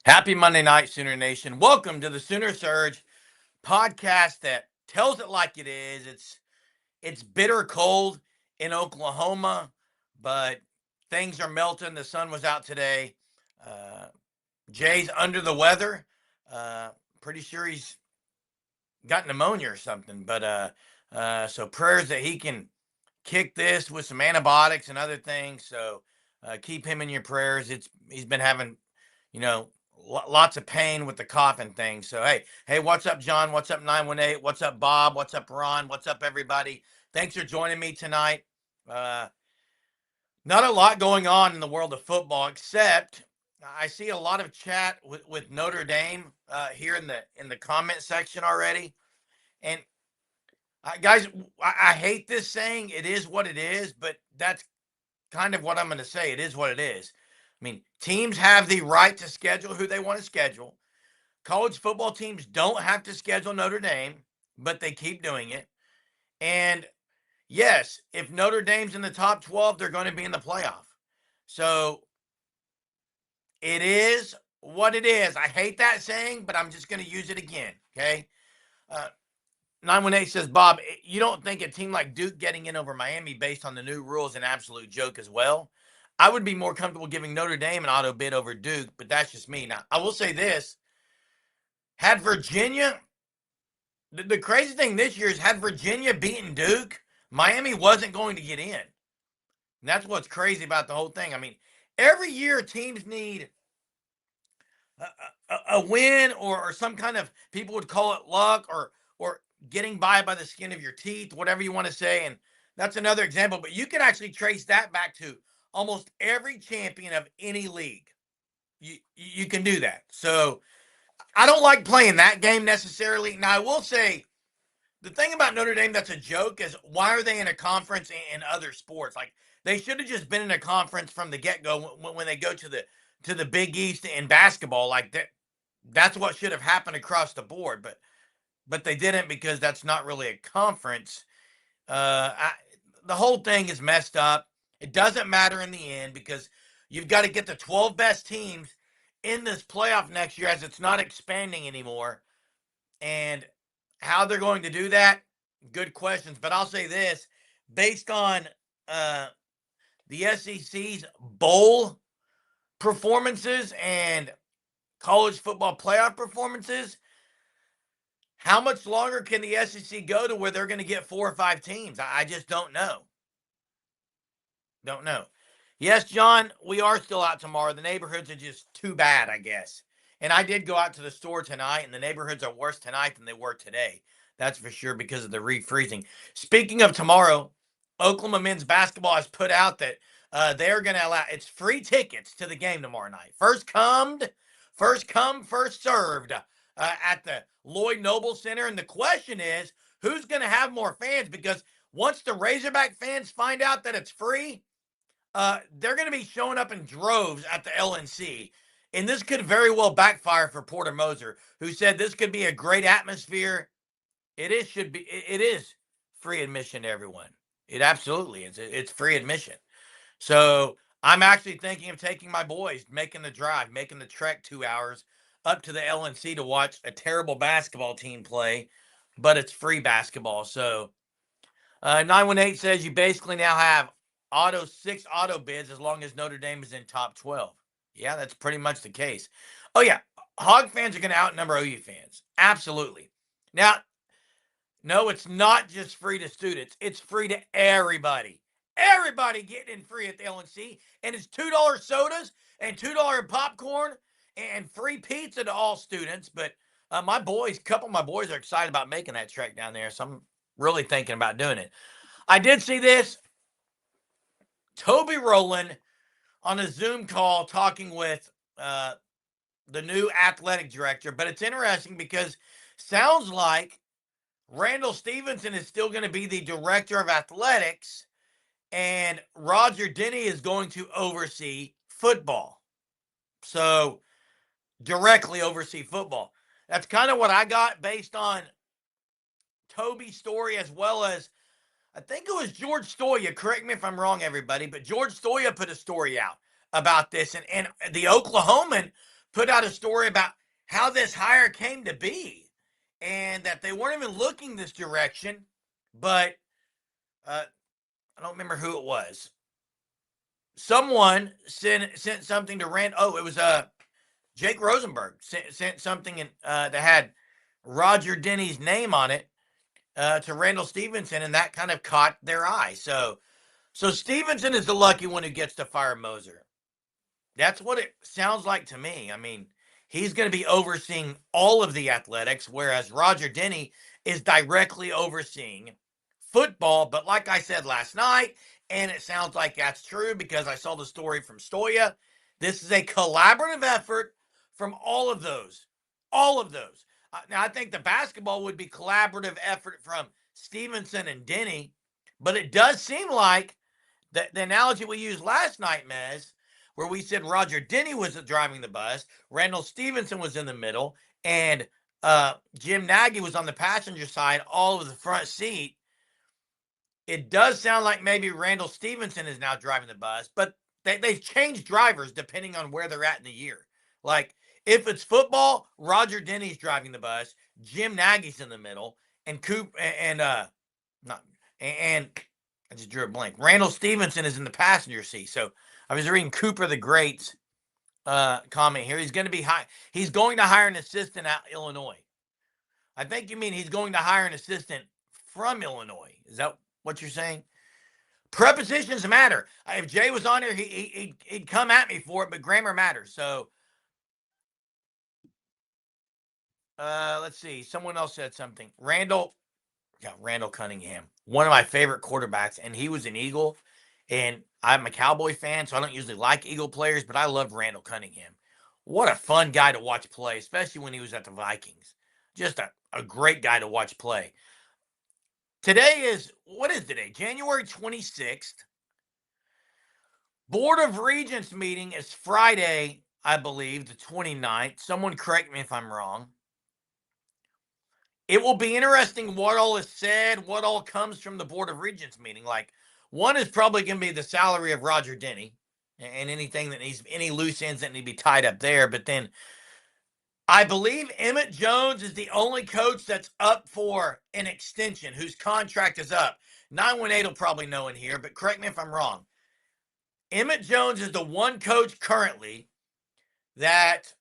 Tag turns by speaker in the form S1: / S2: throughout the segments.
S1: Happy Monday night, Sooner Nation. Welcome to the Sooner Surge podcast that tells it like it is. It's bitter cold in Oklahoma, but things are melting. The sun was out today. Uh, Jay's under the weather. Uh, Pretty sure he's got pneumonia or something. But so prayers that he can kick this with some antibiotics and other things. So keep him in your prayers. He's been having, you know, lots of pain with the cough and things. So hey, what's up, John? What's up, 918? What's up, Bob? What's up, Ron? What's up, everybody? Thanks for joining me tonight. Uh, Not a lot going on in the world of football, except I see a lot of chat with Notre Dame here in the comment section already. And guys, I hate this saying. It is what it is, but that's kind of what I'm going to say. It is what it is. I mean, teams have the right to schedule who they want to schedule. College football teams don't have to schedule Notre Dame, but they keep doing it. And yes, if Notre Dame's in the top 12, they're going to be in the playoff. So it is what it is. I hate that saying, but I'm just going to use it again. Okay. Uh, 918 says, Bob, you don't think a team like Duke getting in over Miami based on the new rules an absolute joke as well? I would be more comfortable giving Notre Dame an auto bid over Duke, but that's just me. Now, I will say this. Had Virginia, the crazy thing this year is had Virginia beaten Duke, Miami wasn't going to get in. And that's what's crazy about the whole thing. I mean, every year teams need a win or some kind of, people would call it luck or getting by the skin of your teeth, whatever you want to say. And that's another example. But you can actually trace that back to almost every champion of any league. You can do that. So I don't like playing that game necessarily. Now I will say the thing about Notre Dame that's a joke is why are they in a conference in other sports? Like they should have just been in a conference from the get go when they go to the Big East in basketball. Like that's what should have happened across the board. But they didn't because that's not really a conference. The whole thing is messed up. It doesn't matter in the end because you've got to get the 12 best teams in this playoff next year as it's not expanding anymore. And how they're going to do that, good questions. But I'll say this, based on uh, the SEC's bowl performances and college football playoff performances, how much longer can the SEC go to where they're going to get 4 or 5 teams? I just don't know. Don't know. Yes, John, we are still out tomorrow. The neighborhoods are just too bad, I guess. And I did go out to the store tonight, and the neighborhoods are worse tonight than they were today. That's for sure because of the refreezing. Speaking of tomorrow, Oklahoma men's basketball has put out that they're going to allow it's free tickets to the game tomorrow night. First come, first served at the Lloyd Noble Center. And the question is, who's going to have more fans? Because once the Razorback fans find out that it's free, they're going to be showing up in droves at the LNC. And this could very well backfire for Porter Moser, who said this could be a great atmosphere. It is free admission to everyone. It absolutely is. It's free admission. So I'm actually thinking of taking my boys, making the drive, making the trek 2 hours up to the LNC to watch a terrible basketball team play, but it's free basketball. So 918 says you basically now have six auto bids as long as Notre Dame is in top 12. Yeah, that's pretty much the case. Oh, yeah. Hog fans are going to outnumber OU fans. Absolutely. Now, no, it's not just free to students. It's free to everybody. Everybody getting in free at the LNC. And it's $2 sodas and $2 popcorn and free pizza to all students. But a couple of my boys are excited about making that trek down there. So I'm really thinking about doing it. I did see this. Toby Rowland on a Zoom call talking with the new athletic director. But it's interesting because sounds like Randall Stevenson is still going to be the director of athletics, and Roger Denny is going to oversee football. So, directly oversee football. That's kind of what I got based on Toby's story, as well as I think it was George Stoya. Correct me if I'm wrong, everybody, but George Stoya put a story out about this, and the Oklahoman put out a story about how this hire came to be and that they weren't even looking this direction, but I don't remember who it was. Someone sent something to Rand. Oh, it was Jake Rosenberg sent something that had Roger Denny's name on it to Randall Stevenson, and that kind of caught their eye. So Stevenson is the lucky one who gets to fire Moser. That's what it sounds like to me. I mean, he's going to be overseeing all of the athletics, whereas Roger Denny is directly overseeing football. But like I said last night, and it sounds like that's true because I saw the story from Stoya, this is a collaborative effort from all of those. All of those. Now, I think the basketball would be collaborative effort from Stevenson and Denny, but it does seem like the analogy we used last night, Mez, where we said Roger Denny was driving the bus, Randall Stevenson was in the middle, and Jim Nagy was on the passenger side, all of the front seat. It does sound like maybe Randall Stevenson is now driving the bus, but they've changed drivers depending on where they're at in the year. Like, if it's football, Roger Denny's driving the bus, Jim Nagy's in the middle, and Coop not and I just drew a blank. Randall Stevenson is in the passenger seat. So I was reading Cooper the Great's comment here. He's going to hire an assistant at Illinois. I think you mean he's going to hire an assistant from Illinois. Is that what you're saying? Prepositions matter. If Jay was on here, he'd come at me for it, but grammar matters. So let's see. Someone else said something. Randall Cunningham, one of my favorite quarterbacks, and he was an Eagle. And I'm a Cowboy fan, so I don't usually like Eagle players, but I love Randall Cunningham. What a fun guy to watch play, especially when he was at the Vikings. Just a great guy to watch play. What is today? January 26th. Board of Regents meeting is Friday, I believe, the 29th. Someone correct me if I'm wrong. It will be interesting what all is said, what all comes from the Board of Regents meeting. Like, one is probably going to be the salary of Roger Denny and anything that needs, any loose ends that need to be tied up there. But then I believe Emmett Jones is the only coach that's up for an extension, whose contract is up. 918 will probably know in here, but correct me if I'm wrong. Emmett Jones is the one coach currently that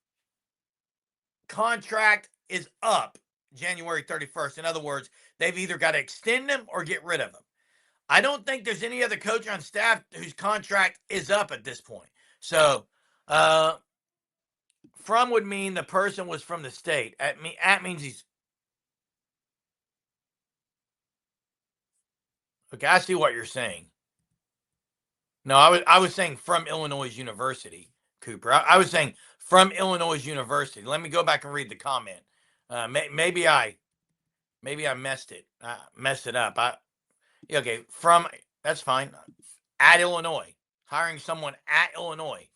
S1: contract is up January 31st. In other words, they've either got to extend him or get rid of him. I don't think there's any other coach on staff whose contract is up at this point. So, from would mean the person was from the state. That means he's. Okay, I see what you're saying. No, I was saying from Illinois University, Cooper. I was saying from Illinois University. Let me go back and read the comment. Maybe I messed it up. Okay, that's fine. At Illinois, hiring someone at Illinois.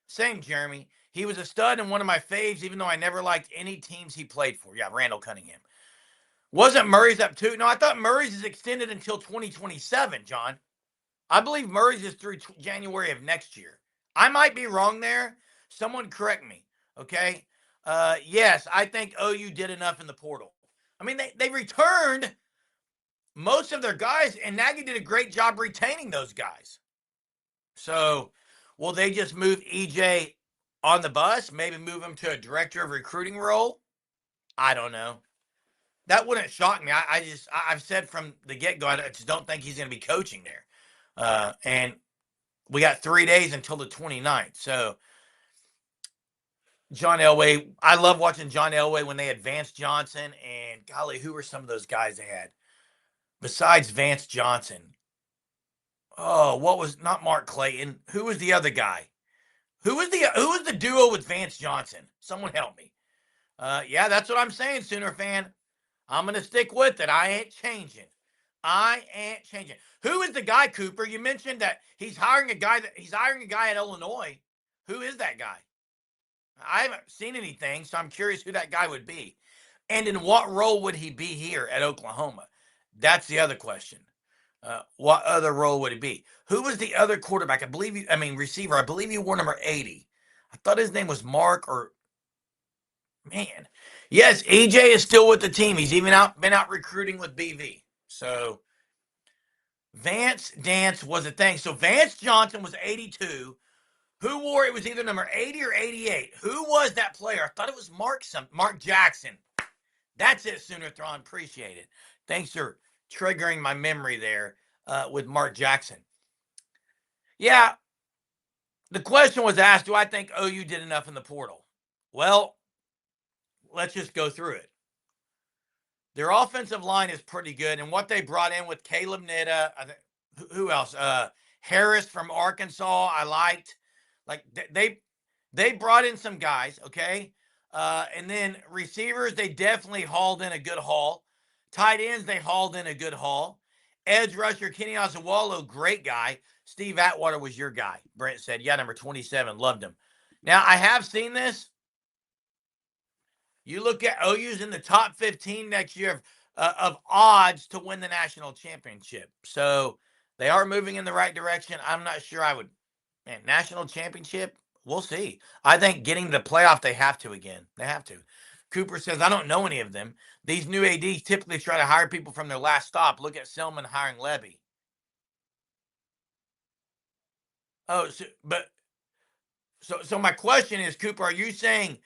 S1: Same, Jeremy. He was a stud and one of my faves, even though I never liked any teams he played for. Yeah, Randall Cunningham. Wasn't Murray's up too? No, I thought Murray's is extended until 2027, John. I believe Murray's is through January of next year. I might be wrong there. Someone correct me, okay? Yes, I think OU did enough in the portal. I mean, they returned most of their guys, and Nagy did a great job retaining those guys. So, will they just move EJ on the bus? Maybe move him to a director of recruiting role? I don't know. That wouldn't shock me. I've said from the get-go, I just don't think he's going to be coaching there. And we got 3 days until the 29th. So, John Elway, I love watching John Elway when they had Vance Johnson, and golly, who were some of those guys they had? Besides Vance Johnson. Oh, not Mark Clayton? Who was the other guy? Who was the duo with Vance Johnson? Someone help me. Yeah, that's what I'm saying, Sooner fan. I'm gonna stick with it. I ain't changing. Who is the guy, Cooper? You mentioned that he's hiring a guy at Illinois. Who is that guy? I haven't seen anything, so I'm curious who that guy would be. And in what role would he be here at Oklahoma? That's the other question. What other role would it be? Who was the other quarterback? Receiver. I believe you wore number 80. I thought his name was Mark or man. Yes, EJ is still with the team. He's even been out recruiting with BV. So Vance Dance was a thing. So Vance Johnson was 82. Who wore it was either number 80 or 88. Who was that player? I thought it was Mark Jackson. That's it, Sooner Thrawn. Appreciate it. Thanks for triggering my memory there with Mark Jackson. Yeah, the question was asked, do I think OU did enough in the portal? Well, let's just go through it. Their offensive line is pretty good, and what they brought in with Caleb Nitta, who else? Harris from Arkansas, I liked. Like they brought in some guys, okay, and then receivers they definitely hauled in a good haul. Tight ends they hauled in a good haul. Edge rusher Kenny Oswaldo, great guy. Steve Atwater was your guy. Brent said, yeah, number 27, loved him. Now I have seen this. You look at OU's in the top 15 next year of odds to win the national championship. So they are moving in the right direction. I'm not sure I would. Man, national championship, we'll see. I think getting the playoff, they have to again. They have to. Cooper says, I don't know any of them. These new ADs typically try to hire people from their last stop. Look at Selman hiring Levy. Oh, so my question is, Cooper, are you saying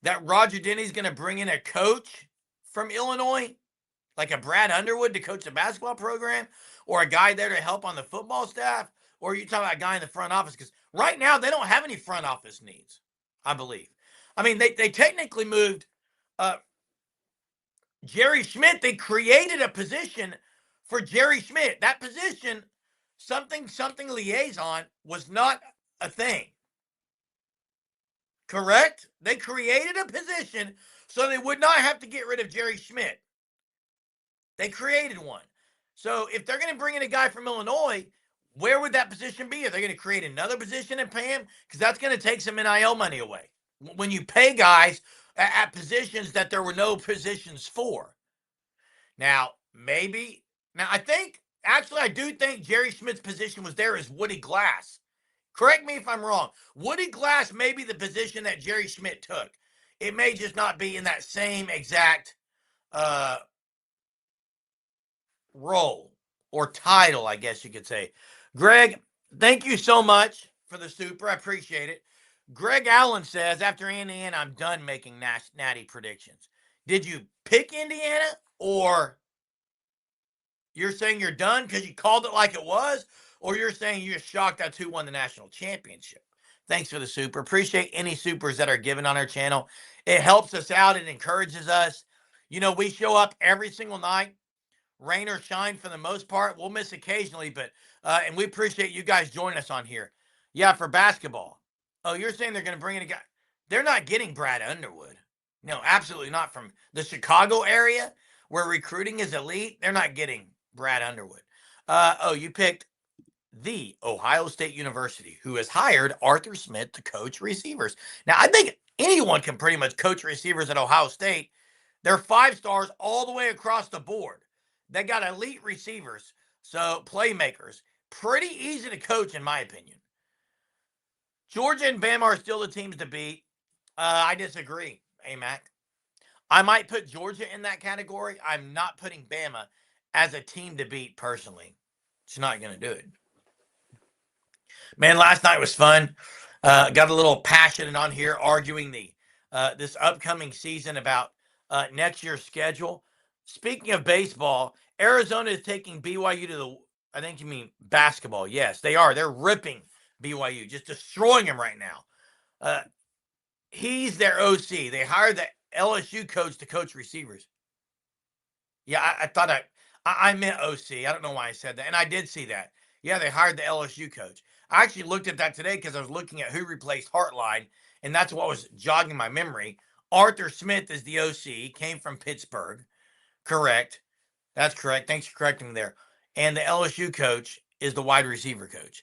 S1: that Roger Denny's going to bring in a coach from Illinois, like a Brad Underwood to coach the basketball program, or a guy there to help on the football staff, or are you talking about a guy in the front office? Because right now they don't have any front office needs, I believe. I mean, they technically moved Jerry Schmidt. They created a position for Jerry Schmidt. That position, something liaison, was not a thing. Correct? They created a position so they would not have to get rid of Jerry Schmidt. They created one. So if they're going to bring in a guy from Illinois, where would that position be? Are they going to create another position and pay him? Because that's going to take some NIL money away. When you pay guys at positions that there were no positions for. Now, I do think Jerry Schmidt's position was there as Woody Glass. Correct me if I'm wrong. Woody Glass may be the position that Jerry Schmidt took. It may just not be in that same exact role or title, I guess you could say. Greg, thank you so much for the super. I appreciate it. Greg Allen says, after Indiana, I'm done making natty predictions. Did you pick Indiana, or you're saying you're done because you called it like it was, or you're saying you're shocked that's who won the national championship? Thanks for the super. Appreciate any supers that are given on our channel. It helps us out. It encourages us. You know, we show up every single night, rain or shine for the most part. We'll miss occasionally, but and we appreciate you guys joining us on here. Yeah, for basketball. Oh, you're saying they're going to bring in a guy? They're not getting Brad Underwood. No, absolutely not. From the Chicago area where recruiting is elite, they're not getting Brad Underwood. You picked the Ohio State University, who has hired Arthur Smith to coach receivers. Now, I think anyone can pretty much coach receivers at Ohio State. They're 5 stars all the way across the board. They got elite receivers, so playmakers. Pretty easy to coach, in my opinion. Georgia and Bama are still the teams to beat. I disagree, AMAC. I might put Georgia in that category. I'm not putting Bama as a team to beat personally. It's not going to do it. Man, last night was fun. Got a little passionate on here arguing this upcoming season about next year's schedule. Speaking of baseball, Arizona is taking BYU to the, I think you mean basketball. Yes, they are. They're ripping BYU, just destroying them right now. He's their OC. They hired the LSU coach to coach receivers. Yeah, I thought I meant OC. I don't know why I said that. And I did see that. Yeah, they hired the LSU coach. I actually looked at that today because I was looking at who replaced Hartline, and that's what was jogging my memory. Arthur Smith is the OC, came from Pittsburgh. Correct. That's correct. Thanks for correcting me there. And the LSU coach is the wide receiver coach.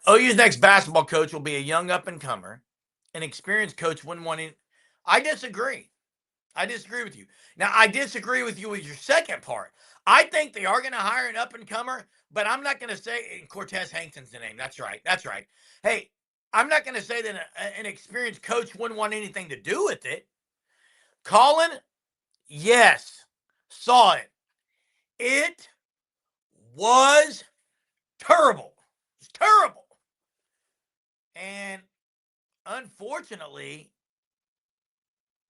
S1: OU's next basketball coach will be a young up-and-comer. An experienced coach wouldn't want to. I disagree. I disagree with you. Now, I disagree with you with your second part. I think they are going to hire an up-and-comer, but I'm not going to say Cortez Hankton's the name. That's right. That's right. Hey, I'm not going to say that an experienced coach wouldn't want anything to do with it. Colin, yes, saw it. It was terrible. It's terrible. And unfortunately,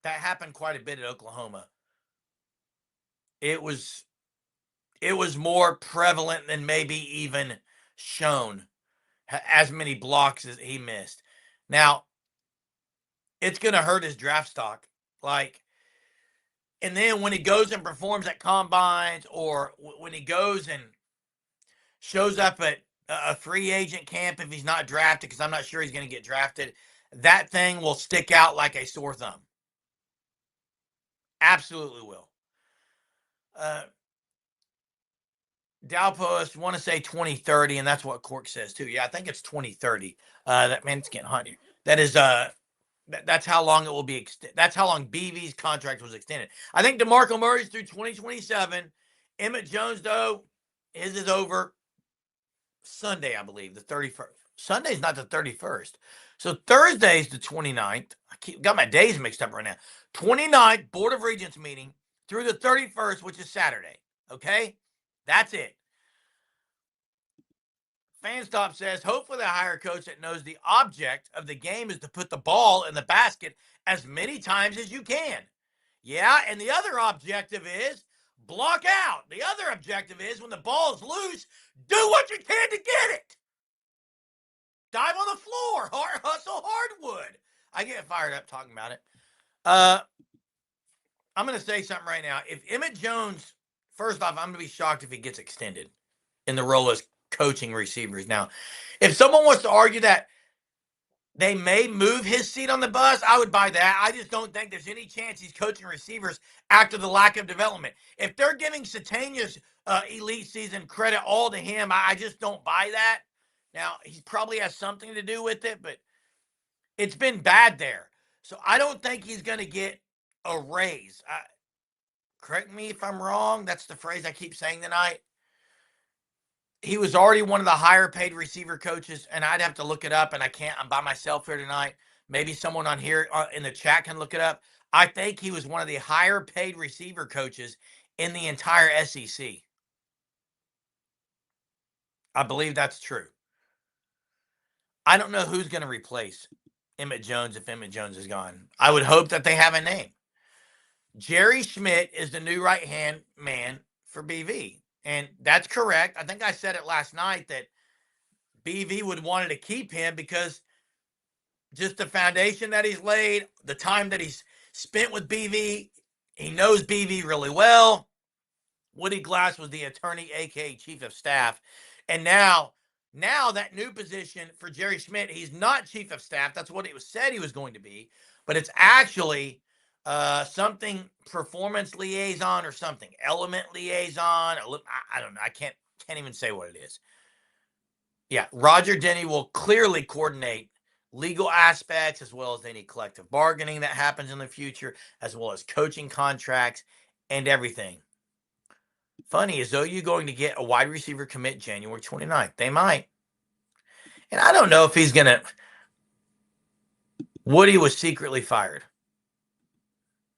S1: that happened quite a bit at Oklahoma. It was more prevalent than maybe even shown, as many blocks as he missed. Now, it's going to hurt his draft stock. Like, and then when he goes and performs at combines, or when he goes and shows up at a free agent camp, if he's not drafted, because I'm not sure he's going to get drafted, that thing will stick out like a sore thumb. Absolutely will. Dalpost want to say 2030, and that's what Cork says too. Yeah, I think it's 2030. That man, it's getting hot here. That is that's how long it will be. That's how long BV's contract was extended. I think DeMarco Murray's through 2027. Emmett Jones, though, his is over Sunday, I believe, the 31st. Sunday's not the 31st. So Thursday's the 29th. Got my days mixed up right now. 29th, Board of Regents meeting through the 31st, which is Saturday. Okay? That's it. Fanstop says, hopefully they hire a coach that knows the object of the game is to put the ball in the basket as many times as you can. Yeah, and the other objective is block out. The other objective is when the ball is loose, do what you can to get it. Dive on the floor. Hustle hardwood. I get fired up talking about it. I'm going to say something right now. If Emmett Jones, first off, I'm going to be shocked if he gets extended in the role as coaching receivers. Now, if someone wants to argue that they may move his seat on the bus, I would buy that. I just don't think there's any chance he's coaching receivers after the lack of development. If they're giving Satania's elite season credit all to him, I just don't buy that. Now, he probably has something to do with it, but it's been bad there. So I don't think he's going to get a raise. Correct me if I'm wrong. That's the phrase I keep saying tonight. He was already one of the higher paid receiver coaches, and I'd have to look it up, and I can't. I'm by myself here tonight. Maybe someone on here in the chat can look it up. I think he was one of the higher paid receiver coaches in the entire SEC. I believe that's true. I don't know who's going to replace Emmett Jones if Emmett Jones is gone. I would hope that they have a name. Jerry Schmidt is the new right-hand man for BV. And that's correct. I think I said it last night that BV would wanted to keep him because just the foundation that he's laid, the time that he's spent with BV, he knows BV really well. Woody Glass was the attorney, aka chief of staff. And now that new position for Jerry Schmidt, he's not chief of staff. That's what it was said he was going to be. But it's actually something performance liaison or something. Element liaison. I don't know. I can't even say what it is. Yeah, Roger Denny will clearly coordinate legal aspects as well as any collective bargaining that happens in the future, as well as coaching contracts and everything. Funny, is OU going to get a wide receiver commit January 29th? They might. And I don't know if he's going to. Woody was secretly fired.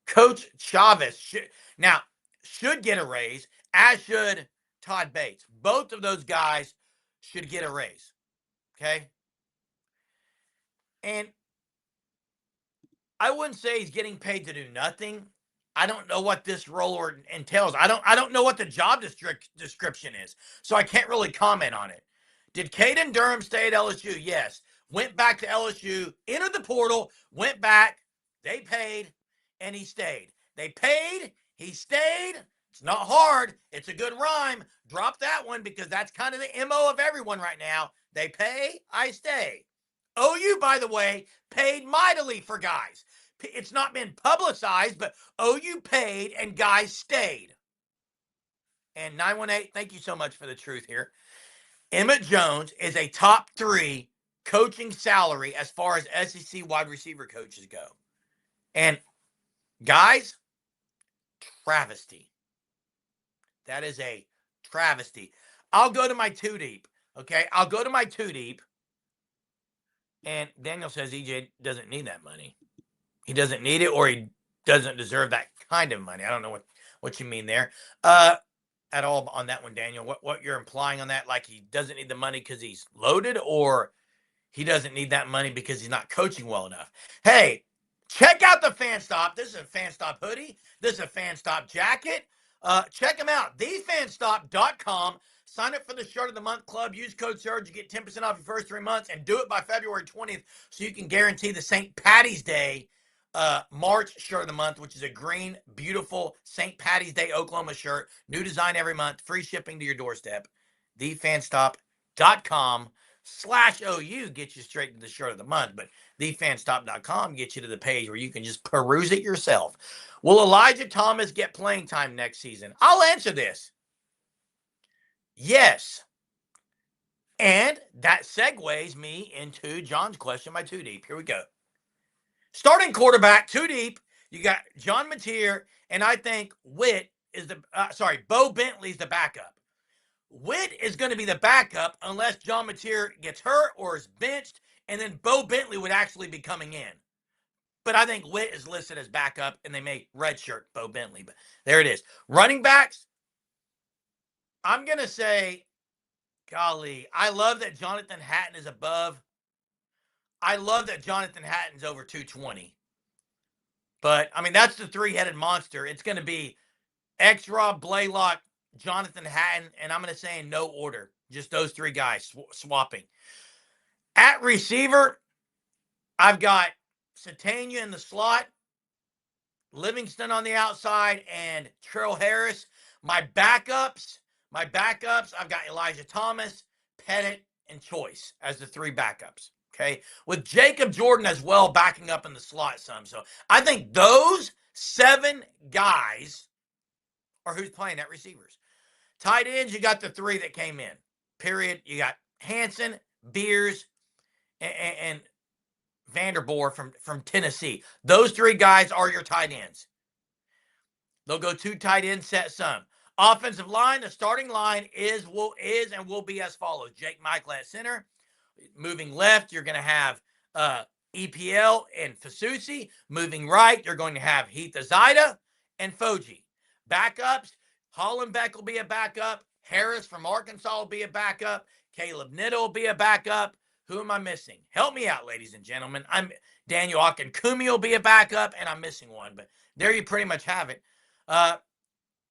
S1: Coach Chavez should get a raise, as should Todd Bates. Both of those guys should get a raise. Okay? And I wouldn't say he's getting paid to do nothing. I don't know what this role entails. I don't know what the job description is, so I can't really comment on it. Did Caden Durham stay at LSU? Yes. Went back to LSU, entered the portal, went back. They paid, and he stayed. They paid, he stayed. It's not hard. It's a good rhyme. Drop that one because that's kind of the MO of everyone right now. They pay, I stay. OU, by the way, paid mightily for guys. It's not been publicized, but OU paid and guys stayed. And 918, thank you so much for the truth here. Emmett Jones is a top 3 coaching salary as far as SEC wide receiver coaches go. And guys, travesty. That is a travesty. I'll go to my two deep. Okay, I'll go to my two deep. And Daniel says EJ doesn't need that money. He doesn't need it, or he doesn't deserve that kind of money. I don't know what you mean there. At all on that one, Daniel. What you're implying on that? Like he doesn't need the money because he's loaded, or he doesn't need that money because he's not coaching well enough. Hey, check out the Fan Stop. This is a Fan Stop hoodie. This is a Fan Stop jacket. Check them out. TheFanStop.com. Sign up for the Shirt of the Month Club. Use code SURGE. You get 10% off your first 3 months, and do it by February 20th so you can guarantee the St. Patty's Day March Shirt of the Month, which is a green, beautiful St. Patty's Day Oklahoma shirt. New design every month. Free shipping to your doorstep. TheFanStop.com/OU gets you straight to the Shirt of the Month, but TheFanStop.com gets you to the page where you can just peruse it yourself. Will Elijah Thomas get playing time next season? I'll answer this. Yes. And that segues me into John's question by two deep. Here we go. Starting quarterback, two deep. You got John Mateer, and I think Witt is Bo Bentley's the backup. Witt is going to be the backup unless John Mateer gets hurt or is benched, and then Bo Bentley would actually be coming in. But I think Witt is listed as backup, and they may redshirt Bo Bentley. But there it is. Running backs, I'm going to say, golly, I love that Jonathan Hatton is above. I love that Jonathan Hatton's over 220. But, I mean, that's the three-headed monster. It's going to be X-Rob, Blaylock, Jonathan Hatton, and I'm going to say in no order. Just those three guys swapping. At receiver, I've got Satania in the slot, Livingston on the outside, and Terrell Harris. My backups, I've got Elijah Thomas, Pettit, and Choice as the three backups. Okay, with Jacob Jordan as well backing up in the slot some. So I think those 7 guys are who's playing at receivers. Tight ends, you got the 3 that came in. Period. You got Hanson, Beers, and Vanderboer from Tennessee. Those 3 guys are your tight ends. They'll go 2 tight ends, set some. Offensive line, the starting line is and will be as follows. Jake Michael at center. Moving left, you're going to have EPL and Fasusi. Moving right, you're going to have Heath Azida and Foji. Backups, Hollenbeck will be a backup. Harris from Arkansas will be a backup. Caleb Nittle will be a backup. Who am I missing? Help me out, ladies and gentlemen. I'm Daniel Akinkumi will be a backup, and I'm missing one. But there you pretty much have it.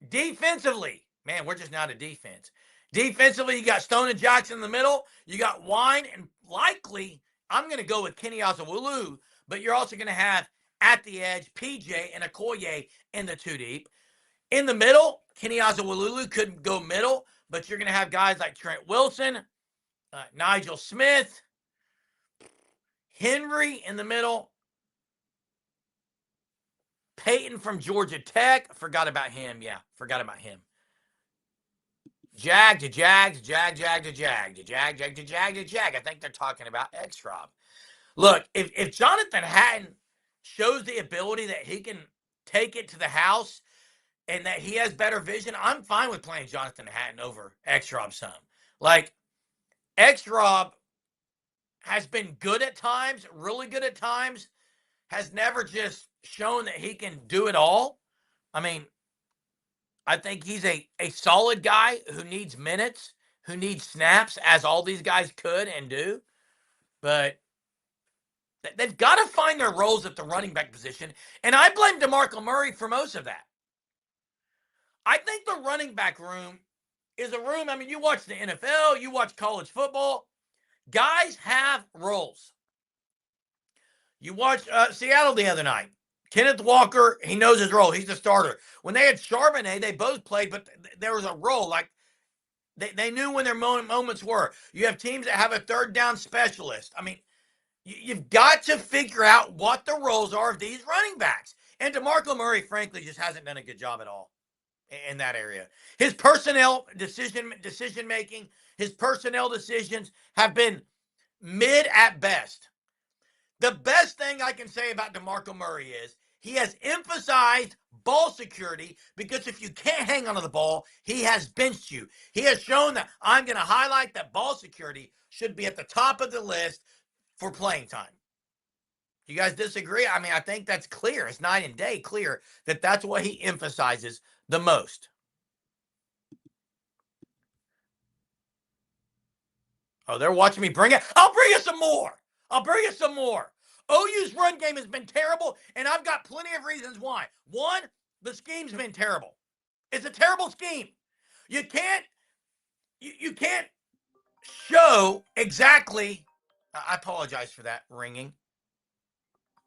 S1: Defensively, man, we're just not a defense. Defensively, you got Stone and Jackson in the middle. You got Wine, and likely, I'm going to go with Kenny Azawulu, but you're also going to have, at the edge, PJ and Okoye in the 2 deep. In the middle, Kenny Azawulu couldn't go middle, but you're going to have guys like Trent Wilson, Nigel Smith, Henry in the middle, Peyton from Georgia Tech. Forgot about him. Yeah, forgot about him. Jag. I think they're talking about X-Rob. Look, if Jonathan Hatton shows the ability that he can take it to the house and that he has better vision, I'm fine with playing Jonathan Hatton over X-Rob some. Like, X-Rob has been good at times, really good at times, has never just shown that he can do it all. I mean, I think he's a solid guy who needs minutes, who needs snaps, as all these guys could and do. But they've got to find their roles at the running back position. And I blame DeMarco Murray for most of that. I think the running back room is a room, I mean, you watch the NFL, you watch college football. Guys have roles. You watch Seattle the other night. Kenneth Walker, he knows his role. He's the starter. When they had Charbonnet, they both played, but there was a role. Like, they knew when their moments were. You have teams that have a third down specialist. I mean, you've got to figure out what the roles are of these running backs. And DeMarco Murray, frankly, just hasn't done a good job at all in that area. His personnel decision-making, his personnel decisions have been mid at best. The best thing I can say about DeMarco Murray is he has emphasized ball security, because if you can't hang onto the ball, he has benched you. He has shown that I'm going to highlight that ball security should be at the top of the list for playing time. You guys disagree? I mean, I think that's clear. It's night and day clear that that's what he emphasizes the most. Oh, they're watching me bring it. I'll bring you some more. I'll bring you some more. OU's run game has been terrible, and I've got plenty of reasons why. One, the scheme's been terrible. It's a terrible scheme. You can't show exactly. I apologize for that ringing.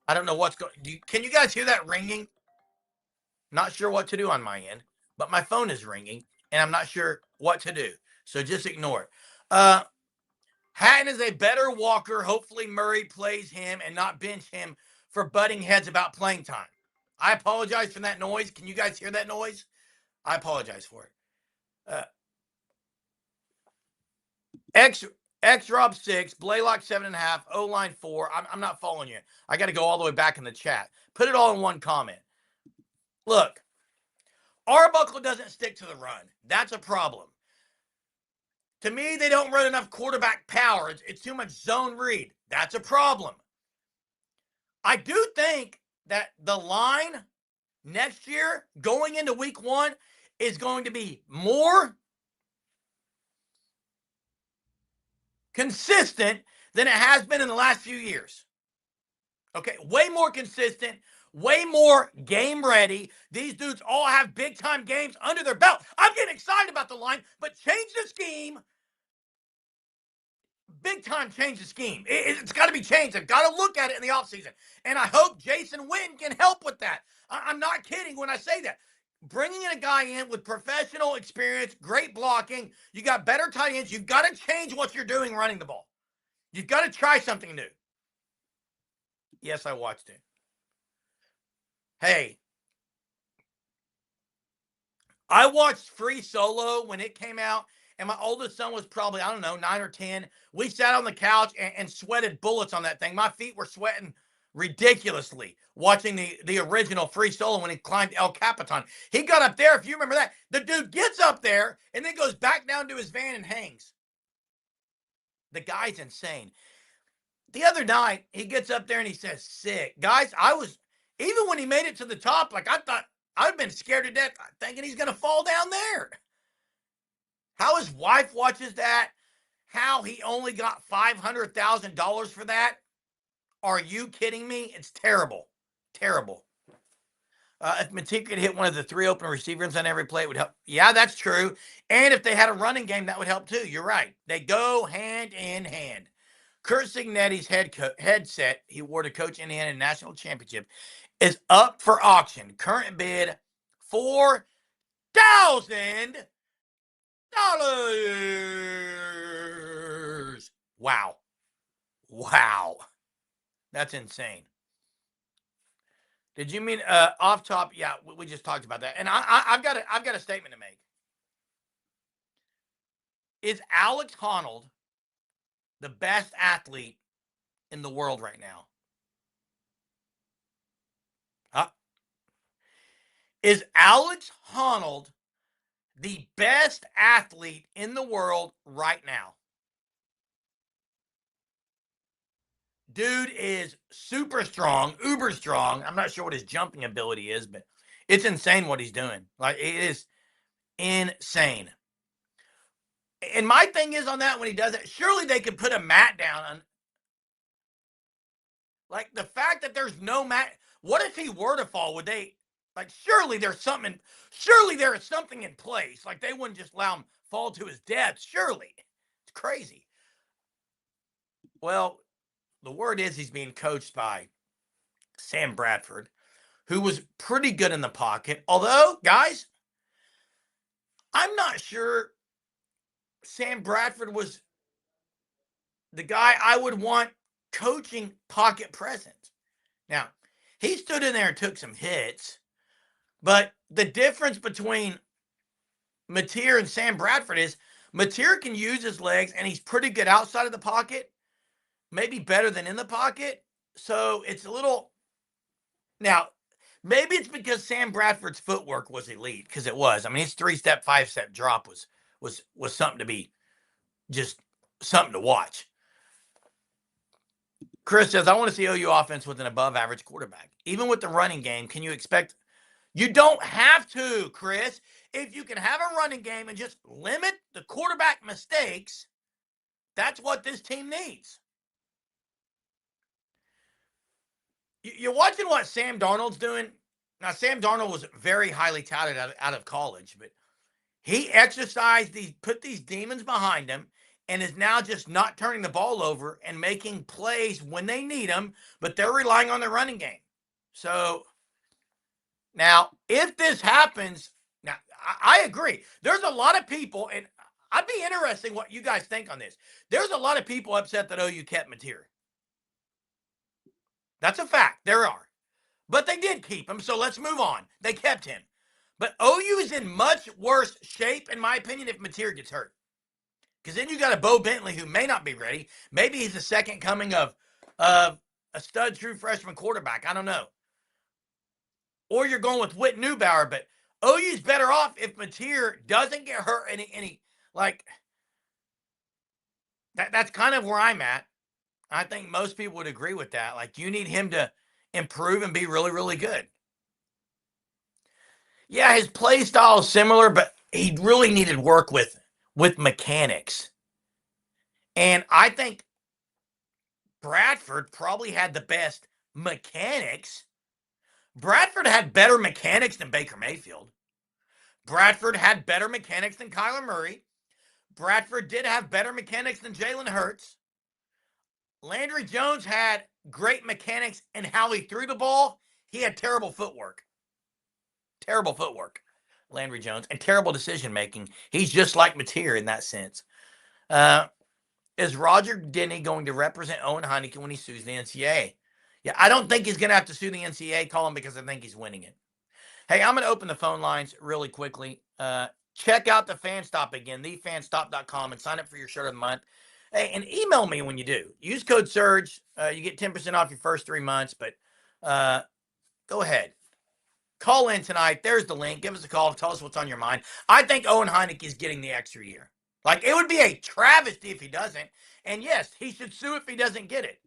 S1: I don't know what's going. Can you guys hear that ringing? Not sure what to do on my end, but my phone is ringing, and I'm not sure what to do. So just ignore it. Hatton is a better walker. Hopefully Murray plays him and not bench him for butting heads about playing time. I apologize for that noise. Can you guys hear that noise? I apologize for it. X Rob 6, Blaylock 7.5, O line 4. I'm not following you. I got to go all the way back in the chat. Put it all in one comment. Look, Arbuckle doesn't stick to the run. That's a problem. To me, they don't run enough quarterback power. It's too much zone read. That's a problem. I do think that the line next year, going into week 1, is going to be more consistent than it has been in the last few years. Okay, way more consistent, way more game ready. These dudes all have big time games under their belt. I'm getting excited about the line, but change the scheme. Big time change the scheme. It's got to be changed. I've got to look at it in the offseason. And I hope Jason Witten can help with that. I'm not kidding when I say that. Bringing in a guy in with professional experience, great blocking, you got better tight ends. You've got to change what you're doing running the ball. You've got to try something new. Yes, I watched it. Hey, I watched Free Solo when it came out, and my oldest son was probably, I don't know, 9 or 10. We sat on the couch and sweated bullets on that thing. My feet were sweating ridiculously watching the original Free Solo when he climbed El Capitan. He got up there, if you remember that. The dude gets up there and then goes back down to his van and hangs. The guy's insane. The other night, he gets up there and he says, sick. Guys, even when he made it to the top, like I thought, I've been scared to death thinking he's going to fall down there. How his wife watches that, how he only got $500,000 for that. Are you kidding me? It's terrible. Terrible. If Matee could hit one of the 3 open receivers on every play, it would help. Yeah, that's true. And if they had a running game, that would help too. You're right. They go hand in hand. Kurt Signetti's headset he wore to coach Indiana national championship is up for auction. Current bid $4,000. Wow. Wow. That's insane. Did you mean off top? Yeah, we just talked about that. And I've got a statement to make. Is Alex Honnold the best athlete in the world right now? Is Alex Honnold the best athlete in the world right now? Dude is super strong, uber strong. I'm not sure what his jumping ability is, but it's insane what he's doing. Like, it is insane. And my thing is on that, when he does it, surely they could put a mat down on. Like, the fact that there's no mat. What if he were to fall? Would they, like, surely there is something in place. Like, they wouldn't just allow him fall to his death. Surely. It's crazy. Well, the word is he's being coached by Sam Bradford, who was pretty good in the pocket. Although, guys, I'm not sure Sam Bradford was the guy I would want coaching pocket presence. Now, he stood in there and took some hits, but the difference between Mateer and Sam Bradford is Mateer can use his legs, and he's pretty good outside of the pocket, maybe better than in the pocket. So it's a little. Now, Maybe it's because Sam Bradford's footwork was elite, because it was. I mean, his 3-step, 5-step drop was something to be just something to watch. Chris says, I want to see OU offense with an above average quarterback. Even with the running game, can you expect? You don't have to, Chris. If you can have a running game and just limit the quarterback mistakes, that's what this team needs. You're watching what Sam Darnold's doing. Now, Sam Darnold was very highly touted out of college, but he exercised put these demons behind him, and is now just not turning the ball over and making plays when they need them, but they're relying on the running game. So now, if this happens, now I agree. There's a lot of people, and I'd be interested what you guys think on this. There's a lot of people upset that OU kept Mateer. That's a fact. There are. But they did keep him, so let's move on. They kept him. But OU is in much worse shape, in my opinion, if Mateer gets hurt. Because then you got a Bo Bentley who may not be ready. Maybe he's the second coming of a stud true freshman quarterback. I don't know. Or you're going with Whit Neubauer, but OU's better off if Mateer doesn't get hurt any like that's kind of where I'm at. I think most people would agree with that. Like, you need him to improve and be really, really good. Yeah, his play style is similar, but he really needed work with mechanics. And I think Bradford probably had the best mechanics. Bradford had better mechanics than Baker Mayfield. Bradford had better mechanics than Kyler Murray. Bradford did have better mechanics than Jalen Hurts. Landry Jones had great mechanics in how he threw the ball. He had terrible footwork. Terrible footwork, Landry Jones, and terrible decision making. He's just like Mateer in that sense. Is Roger Denny going to represent Owen Heineken when he sues the NCAA? Yeah, I don't think he's going to have to sue the NCAA, Colin, because I think he's winning it. Hey, I'm going to open the phone lines really quickly. Check out the Fan Stop again, thefanstop.com, and sign up for your shirt of the month. Hey, and email me when you do. Use code SURGE. You get 10% off your first 3 months, but go ahead. Call in tonight. There's the link. Give us a call. Tell us what's on your mind. I think Owen Heineken is getting the extra year. Like, it would be a travesty if he doesn't. And yes, he should sue if he doesn't get it.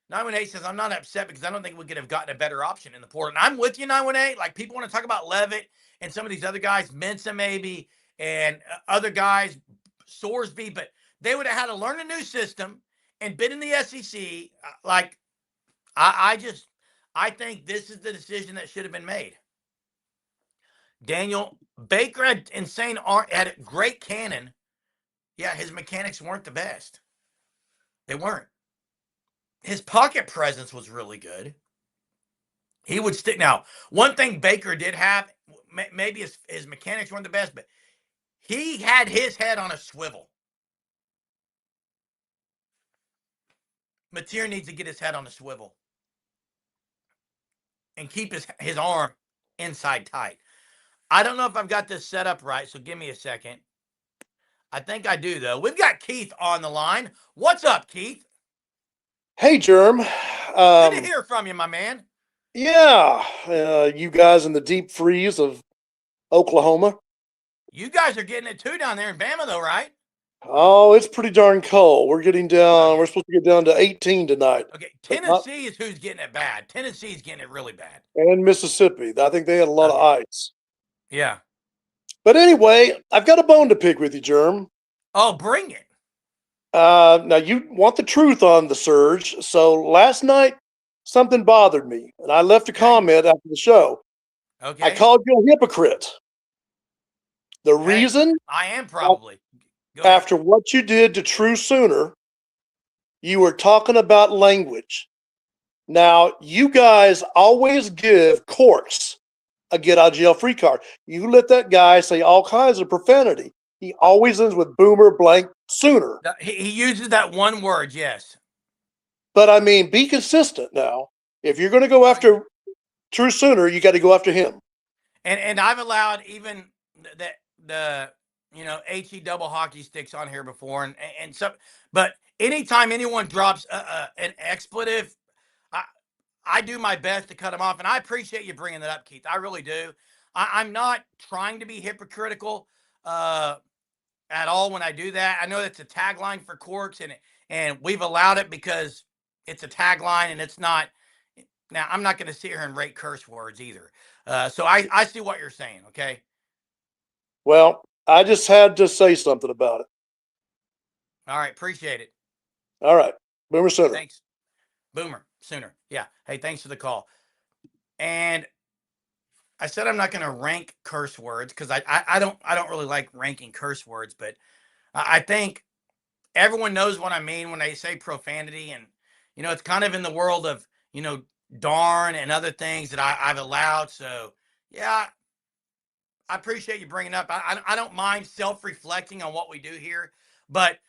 S1: 918 says, I'm not upset because I don't think we could have gotten a better option in the portal. And I'm with you, 918. Like, people want to talk about Levitt and some of these other guys, Mensa maybe, and other guys, Sorsby, but they would have had to learn a new system and been in the SEC. Like, I think this is the decision that should have been made. Daniel, Baker had had a great cannon. Yeah, his mechanics weren't the best. They weren't. His pocket presence was really good. He would stick. Now, one thing Baker did have, maybe his mechanics weren't the best, but he had his head on a swivel. Mateer needs to get his head on a swivel and keep his arm inside tight. I don't know if I've got this set up right, so give me a second. I think I do, though. We've got Keith on the line. What's up, Keith?
S2: Hey, Germ.
S1: Good to hear from you, my man.
S2: Yeah, you guys in the deep freeze of Oklahoma.
S1: You guys are getting it too down there in Bama, though, right?
S2: Oh, it's pretty darn cold. We're getting down. We're supposed to get down to 18 tonight.
S1: Okay, Tennessee is who's getting it bad. Tennessee's getting it really bad.
S2: And Mississippi. I think they had a lot of ice.
S1: Yeah.
S2: But anyway, I've got a bone to pick with you, Germ.
S1: Oh, bring it.
S2: Now, you want the truth on the surge. So last night, something bothered me, and I left a comment after the show.
S1: Okay.
S2: I called you a hypocrite. The reason
S1: I am probably
S2: after what you did to True Sooner, you were talking about language. Now, you guys always give courts a get out of jail free card. You let that guy say all kinds of profanity. He always ends with boomer blank sooner.
S1: He uses that one word, yes.
S2: But I mean, be consistent now. If you're going to go after True Sooner, you got to go after him.
S1: And I've allowed even the HE double hockey sticks on here before, and so, but anytime anyone drops an expletive, I do my best to cut them off, and I appreciate you bringing that up, Keith. I really do. I'm not trying to be hypocritical uh, at all when I do that. I know that's a tagline for courts, and we've allowed it because it's a tagline, and it's not. Now, I'm not going to sit here and rate curse words either. So I see what you're saying. Okay.
S2: Well, I just had to say something about it.
S1: All right. Appreciate it.
S2: All right. Boomer Sooner.
S1: Thanks, Boomer Sooner. Yeah. Hey, thanks for the call. And I said I'm not going to rank curse words because I don't really like ranking curse words, but I think everyone knows what I mean when they say profanity, and it's kind of in the world of darn and other things that I've allowed. So yeah, I appreciate you bringing up. I don't mind self reflecting on what we do here, but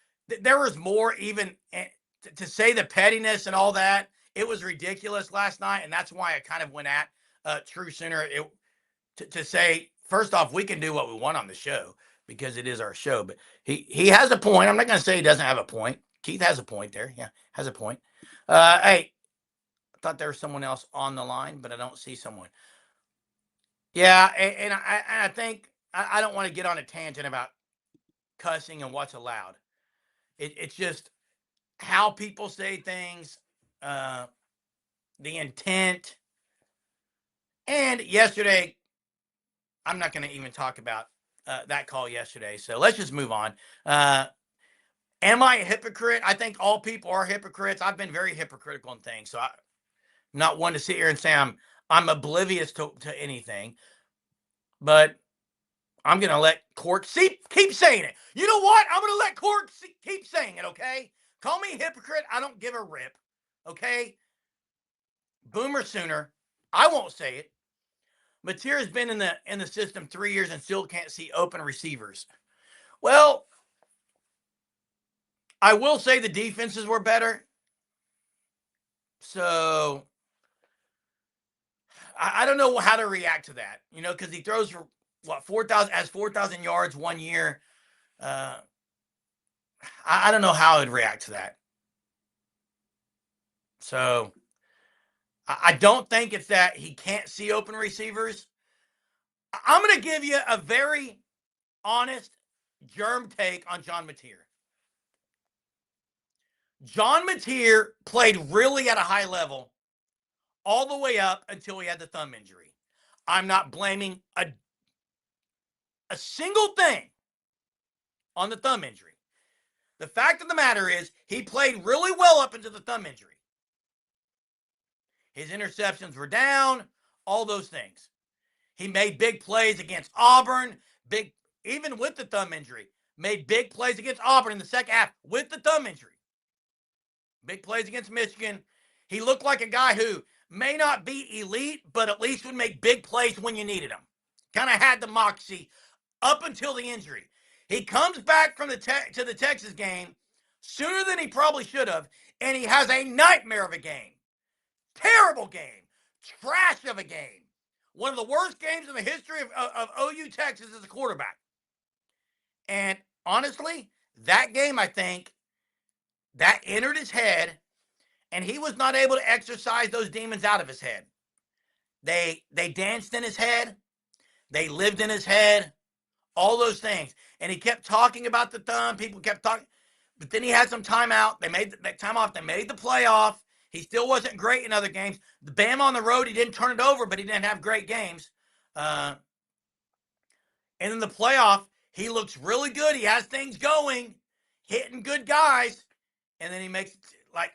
S1: there was more even to say the pettiness and all that. It was ridiculous last night, and that's why I kind of went at True Center. To say first off, we can do what we want on the show because it is our show. But he has a point. I'm not going to say he doesn't have a point. Keith has a point there. Yeah, has a point. Hey, I thought there was someone else on the line, but I don't see someone. Yeah, and I think I don't want to get on a tangent about cussing and what's allowed. It's just how people say things, uh, the intent. And yesterday, I'm not going to even talk about that call yesterday. So let's just move on. Uh, am I a hypocrite? I think all people are hypocrites. I've been very hypocritical in things. So I'm not one to sit here and say I'm oblivious to anything. But I'm going to let court keep saying it. You know what? I'm going to let court keep saying it, okay? Call me a hypocrite. I don't give a rip, okay? Boomer Sooner. I won't say it. Mateer has been in the system 3 years and still can't see open receivers. Well, I will say the defenses were better. So I don't know how to react to that, because he throws for 4,000 yards 1 year. Uh, I don't know how I'd react to that. So I don't think it's that he can't see open receivers. I'm going to give you a very honest germ take on John Mateer. John Mateer played really at a high level all the way up until he had the thumb injury. I'm not blaming a single thing on the thumb injury. The fact of the matter is he played really well up until the thumb injury. His interceptions were down, all those things. He made big plays against Auburn, even with the thumb injury. Made big plays against Auburn in the second half with the thumb injury. Big plays against Michigan. He looked like a guy who may not be elite, but at least would make big plays when you needed him. Kind of had the moxie up until the injury. He comes back from to the Texas game sooner than he probably should have, and he has a nightmare of a game. Terrible game. Trash of a game. One of the worst games in the history of OU Texas as a quarterback. And honestly, that game, I think, that entered his head, and he was not able to exercise those demons out of his head. They danced in his head. They lived in his head. All those things. And he kept talking about the thumb. People kept talking. But then he had some time out. They made that time off. They made the playoff. He still wasn't great in other games. The Bama on the road, he didn't turn it over, but he didn't have great games. And in the playoff, he looks really good. He has things going, hitting good guys. And then he makes,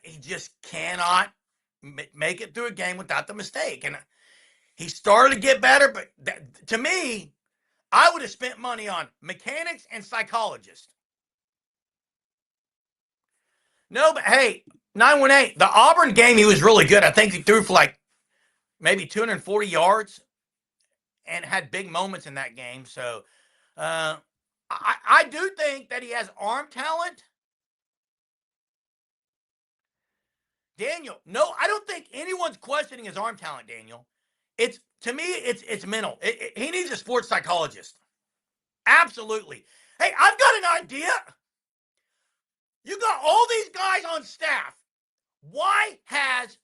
S1: he just cannot make it through a game without the mistake. And he started to get better, but to me, I would have spent money on mechanics and psychologists. No, but hey, 918, the Auburn game, he was really good. I think he threw for maybe 240 yards and had big moments in that game. So I do think that he has arm talent. Daniel, no, I don't think anyone's questioning his arm talent, Daniel. To me, it's mental. He needs a sports psychologist. Absolutely. Hey, I've got an idea. You got all these guys on staff. Why has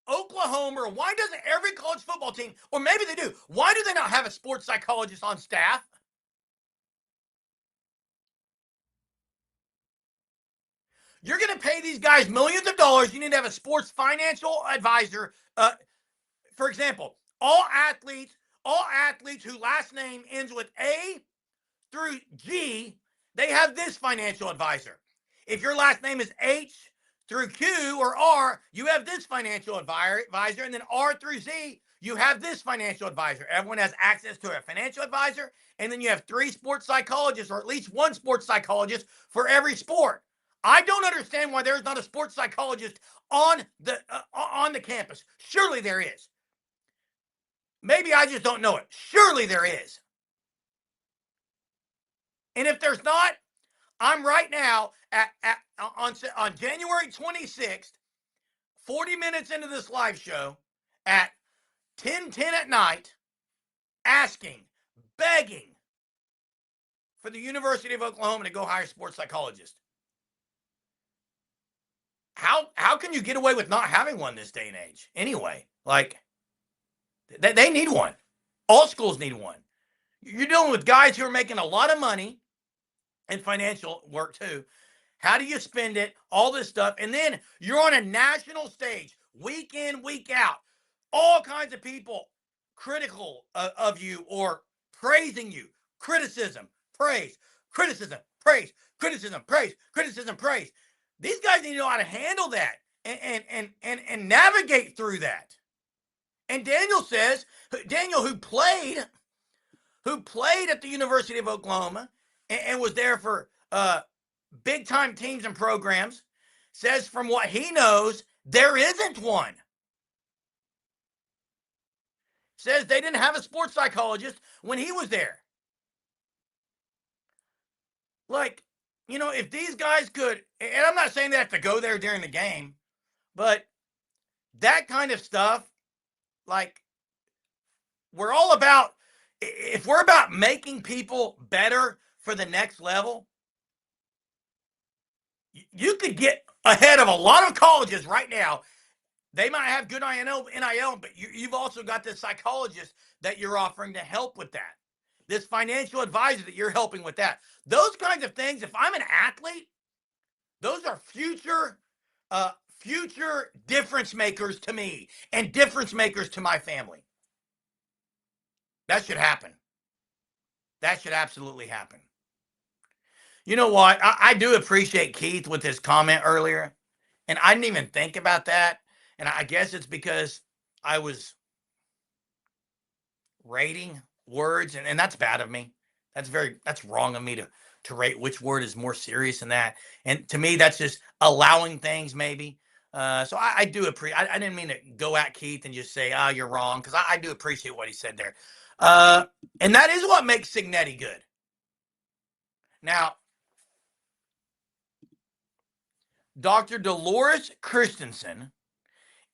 S1: Oklahoma, or why doesn't every college football team, or maybe they do, why do they not have a sports psychologist on staff? You're going to pay these guys millions of dollars. You need to have a sports financial advisor. For example, all athletes whose last name ends with A through G, they have this financial advisor. If your last name is H through Q or R, you have this financial advisor. And then R through Z, you have this financial advisor. Everyone has access to a financial advisor. And then you have 3 sports psychologists, or at least 1 sports psychologist for every sport. I don't understand why there's not a sports psychologist on the campus. Surely there is. Maybe I just don't know it. Surely there is. And if there's not, I'm right now on January 26th, 40 minutes into this live show at 10:10 at night, asking, begging for the University of Oklahoma to go hire a sports psychologist. How can you get away with not having one this day and age? Anyway, like they need one. All schools need one. You're dealing with guys who are making a lot of money and financial work too. How do you spend it? All this stuff. And then you're on a national stage, week in, week out. All kinds of people critical of you or praising you. Criticism, praise, criticism, praise, criticism, praise, criticism, praise. These guys need to know how to handle that and navigate through that. And Daniel, who played at the University of Oklahoma and was there for big time teams and programs, says from what he knows, there isn't one. Says they didn't have a sports psychologist when he was there. Like, if these guys could, and I'm not saying they have to go there during the game, but that kind of stuff, like, if we're about making people better for the next level, you could get ahead of a lot of colleges right now. They might have good NIL, but you've also got this psychologist that you're offering to help with that. This financial advisor that you're helping with that. Those kinds of things, if I'm an athlete, those are future difference makers to me and difference makers to my family. That should happen. That should absolutely happen. You know what? I do appreciate Keith with his comment earlier, and I didn't even think about that. And I guess it's because I was rating words, and that's bad of me. That's wrong of me to rate which word is more serious than that. And to me, that's just allowing things maybe. So I do appreciate. I didn't mean to go at Keith and just say, you're wrong, because I do appreciate what he said there. And that is what makes Signetti good. Now, Dr. Dolores Christensen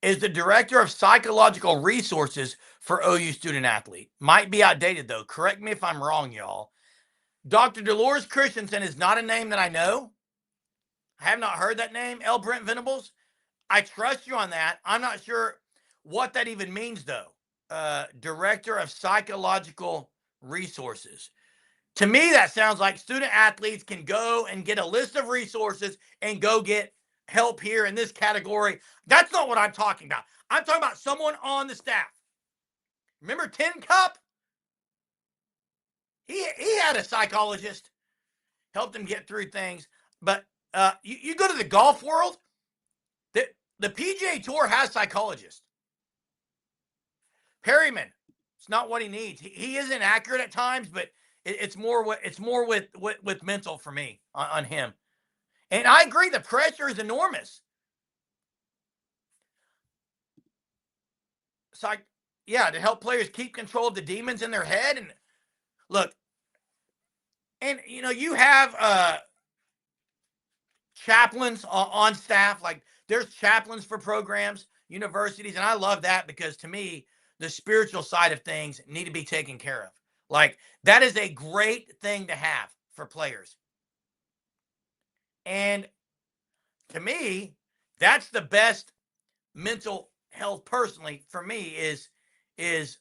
S1: is the director of psychological resources for OU student athlete. Might be outdated though. Correct me if I'm wrong, y'all. Dr. Dolores Christensen is not a name that I know. I have not heard that name. L. Brent Venables. I trust you on that. I'm not sure what that even means though. Director of psychological resources. To me, that sounds like student athletes can go and get a list of resources and go get help here in this category. That's not what I'm talking about. I'm talking about someone on the staff. Remember Tin Cup? He had a psychologist, helped him get through things. But you go to the golf world, the PGA Tour has psychologists. Perryman, it's not what he needs. He is inaccurate at times, but it's more with mental for me on him. And I agree, the pressure is enormous. So, to help players keep control of the demons in their head. And look, and you have chaplains on staff. Like there's chaplains for programs, universities, and I love that because to me, the spiritual side of things need to be taken care of. Like that is a great thing to have for players. And to me, that's the best mental health personally for me is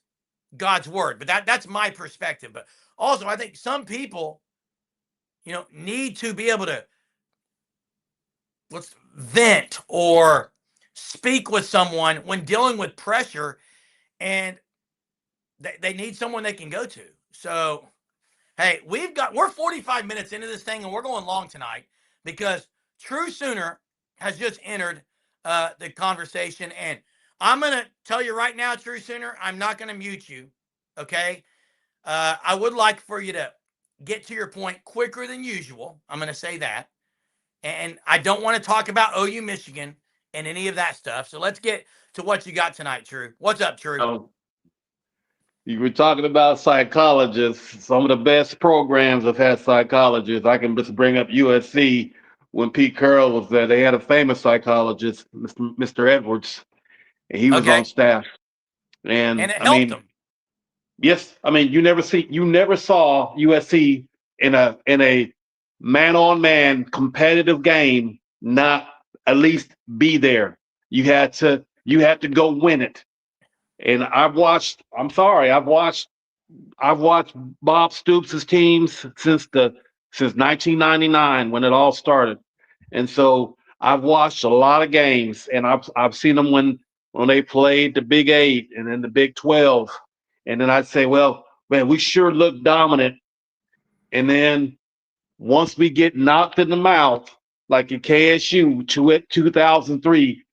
S1: God's word. But that's my perspective. But also, I think some people, need to be able to let's vent or speak with someone when dealing with pressure, and they need someone they can go to. So, hey, we're 45 minutes into this thing, and we're going long tonight because True Sooner has just entered the conversation, and I'm gonna tell you right now, True Sooner, I'm not gonna mute you. Okay, I would like for you to get to your point quicker than usual. I'm gonna say that, and I don't want to talk about OU Michigan and any of that stuff. So let's get to what you got tonight, True. What's up, True?
S3: You were talking about psychologists. Some of the best programs have had psychologists. I can just bring up USC when Pete Carroll was there. They had a famous psychologist, Mr. Edwards, and he was on
S1: Okay,
S3: staff.
S1: and
S3: And
S1: it
S3: I
S1: helped
S3: mean,
S1: them.
S3: yes, I mean you never saw USC in a man on man competitive game not at least be there. You had to go win it. And I've watched Bob Stoops' teams since 1999 when it all started, and so I've watched a lot of games, and I've seen them when they played the Big Eight and then the Big 12, and then I'd say, well, man, we sure look dominant, and then once we get knocked in the mouth, like at KSU 2003,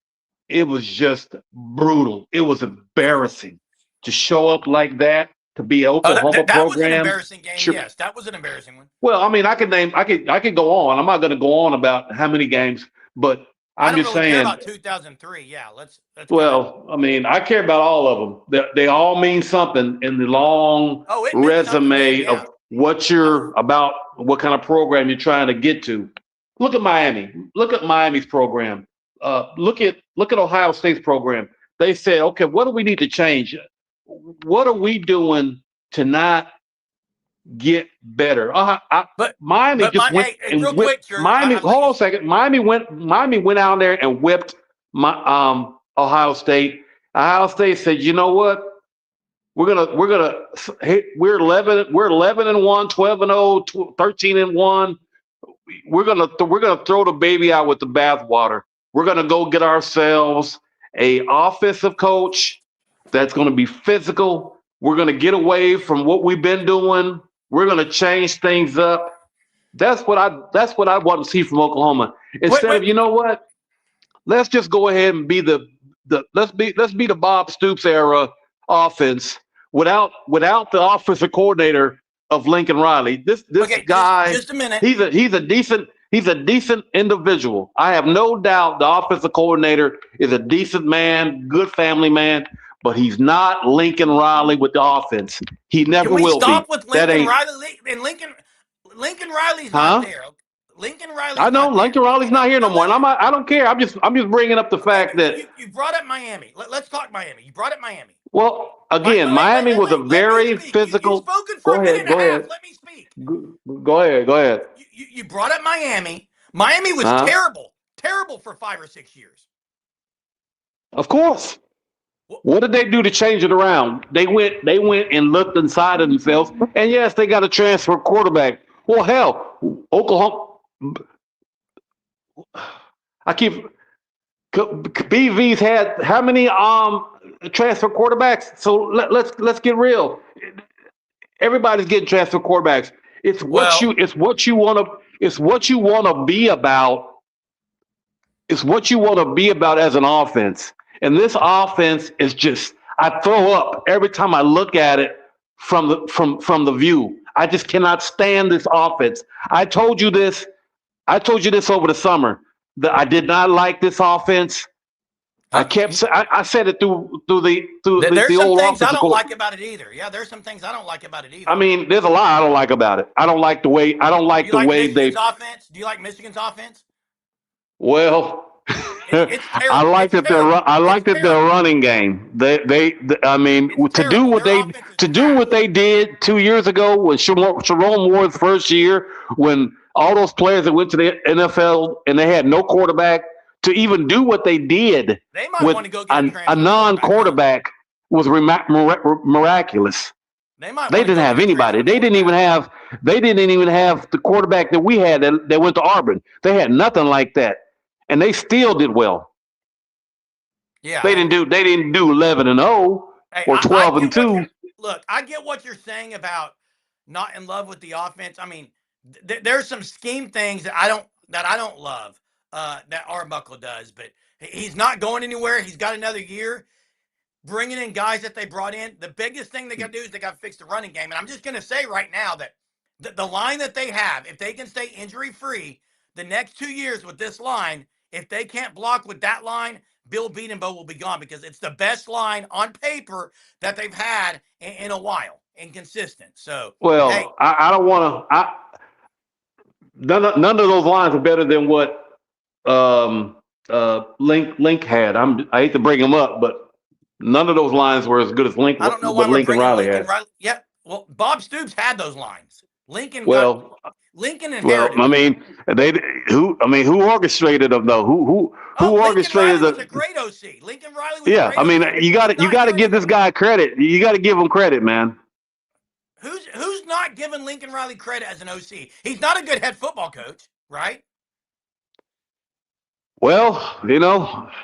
S3: it was just brutal. It was embarrassing to show up like that to be an
S1: Oh, that,
S3: Oklahoma
S1: that, that was an
S3: program.
S1: embarrassing game. Yes, that was an embarrassing one.
S3: Well, I mean, I could go on. I'm not going to go on about how many games, but
S1: I
S3: I'm
S1: don't
S3: just
S1: really care
S3: saying.
S1: about 2003. Yeah, let's go ahead.
S3: Well, I mean, I care about all of them. They all mean something in the long
S1: Oh, it meant something then.
S3: resume
S1: Yeah.
S3: of what you're about, what kind of program you're trying to get to. Look at Miami. Look at Miami's program. Look at Ohio State's program. They said, okay, what do we need to change? What are we doing to not get better?
S1: But
S3: Miami
S1: but
S3: just
S1: my
S3: went
S1: hey,
S3: and
S1: real
S3: whipped
S1: quick, Drew,
S3: Miami.
S1: I let
S3: Hold
S1: you.
S3: on a second. Miami went out there and whipped Ohio State. Ohio State said, you know what? We're 11 and 1, 12 and 0, 13 and 1. We're gonna throw the baby out with the bathwater. We're gonna go get ourselves a offensive coach that's gonna be physical. We're gonna get away from what we've been doing. We're gonna change things up. That's what I want to see from Oklahoma.
S1: Wait,
S3: Instead
S1: wait.
S3: of, you know what? Let's just go ahead and be let's be the Bob Stoops era offense without the offensive coordinator of Lincoln Riley. This
S1: Okay, just
S3: guy,
S1: just a minute.
S3: he's a decent individual. I have no doubt the offensive coordinator is a decent man, good family man, but he's not Lincoln Riley with the offense. He
S1: Can
S3: never
S1: we
S3: will
S1: stop
S3: be.
S1: with
S3: That
S1: Lincoln
S3: ain't
S1: Riley? And Lincoln Riley's not
S3: huh?
S1: there. Lincoln
S3: I
S1: Riley's
S3: know
S1: not there.
S3: Lincoln Riley's
S1: Now,
S3: not here no
S1: now
S3: more,
S1: let
S3: and
S1: me.
S3: I don't care. I'm just bringing up the
S1: Okay,
S3: fact that,
S1: you brought up Miami. Let's talk Miami. You brought up Miami.
S3: well,
S1: Wait,
S3: again,
S1: wait, wait, wait,
S3: Miami
S1: wait,
S3: was a
S1: wait. Let me
S3: very
S1: speak. You've
S3: physical.
S1: spoken for
S3: Go
S1: a minute
S3: ahead,
S1: and a
S3: go
S1: half.
S3: ahead,
S1: Let me speak.
S3: go ahead, go ahead.
S1: You brought up Miami. Miami was
S3: Huh?
S1: terrible, terrible for 5 or 6 years.
S3: Of course.
S1: Well,
S3: What did they do to change it around? They went and looked inside of themselves, and yes, they got a transfer quarterback. Well, hell, Oklahoma. I keep BV's had how many transfer quarterbacks? So let's get real. Everybody's getting transfer quarterbacks. It's what
S1: well,
S3: you it's what you want to it's what you want to be about. It's what you want to be about as an offense. And this offense is just I throw up every time I look at it from the view. I just cannot stand this offense. I told you this. I told you this over the summer that I did not like this offense.
S1: uh,
S3: I said it through the
S1: there's some
S3: old
S1: things I
S3: offensive
S1: don't
S3: court.
S1: like about it either. Yeah, there's some things I don't like about it
S3: I
S1: either.
S3: mean, there's a lot I don't like about it. I don't
S1: Do
S3: like
S1: you
S3: the
S1: like
S3: way
S1: Michigan's
S3: they.
S1: offense? Do you like Michigan's offense?
S3: Well,
S1: It's terrible. It's terrible.
S3: I
S1: It's
S3: like that their
S1: terrible.
S3: running game. I mean,
S1: It's
S3: to do
S1: terrible.
S3: what
S1: Their
S3: they
S1: offense is
S3: to do what
S1: trash.
S3: they did 2 years ago with Sharon Ward's first year, when all those players that went to the NFL and they had no quarterback, to even do what they did
S1: They might
S3: with
S1: want to go get a
S3: a
S1: transfer
S3: non-quarterback was miraculous.
S1: They might
S3: They
S1: want to
S3: didn't
S1: go
S3: have
S1: get a
S3: anybody.
S1: transfer quarterback.
S3: They didn't even have the quarterback that we had that went to Auburn. They had nothing like that, and they still did well.
S1: Yeah,
S3: They didn't do 11-0
S1: hey,
S3: or
S1: I
S3: 12 and
S1: get what you're
S3: 2.
S1: look. I get what you're saying about not in love with the offense. I mean, there's some scheme things that I don't love that Arbuckle does, but he's not going anywhere. He's got another year. Bringing in guys that they brought in. The biggest thing they got to do is they got to fix the running game. And I'm just going to say right now that the line that they have, if they can stay injury free the next 2 years with this line, if they can't block with that line, Bill Bedenbaugh will be gone because it's the best line on paper that they've had in a while and consistent. So, hey,
S3: Well, I don't want to. None of those lines are better than what Link had. I hate to bring him up, but none of those lines were as good as
S1: I don't know why
S3: what
S1: we're
S3: Lincoln
S1: bringing
S3: Riley
S1: Lincoln
S3: had.
S1: Riley. Yeah, well, Bob Stoops had those lines.
S3: Well,
S1: Lincoln
S3: well,
S1: inherited them.
S3: they who orchestrated them though? Who
S1: Oh, Lincoln
S3: orchestrated
S1: Riley was a
S3: the?
S1: great OC. Lincoln Riley was a
S3: Yeah,
S1: great OC. He's
S3: you
S1: not
S3: got to
S1: doing
S3: give
S1: it
S3: this
S1: anymore.
S3: guy credit. You got to give him credit, man.
S1: Who's not giving Lincoln Riley credit as an OC? He's not a good head football coach, right?
S3: Well,